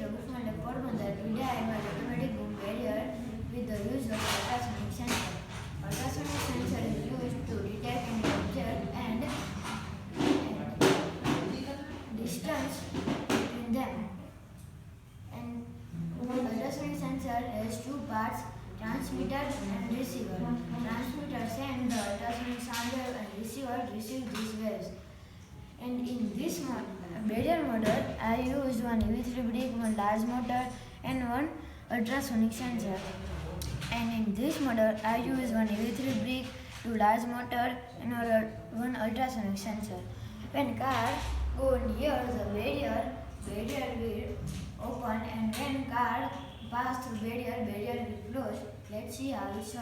RoboFunLab Porbandar. Today I am an automatic boom barrier with the use of ultrasonic sensor. Ultrasonic sensor is used to detect any object and distance between them. And ultrasonic sensor has two parts: transmitter and receiver. Transmitter sends the ultrasonic sound wave and receiver receives these waves. And in this barrier model, I used one EV3 brick, one large motor and one ultrasonic sensor. And in this model, I used one EV3 brick, two large motor and one ultrasonic sensor. When car go near the barrier will open, and when car pass through barrier will close. Let's see how it works.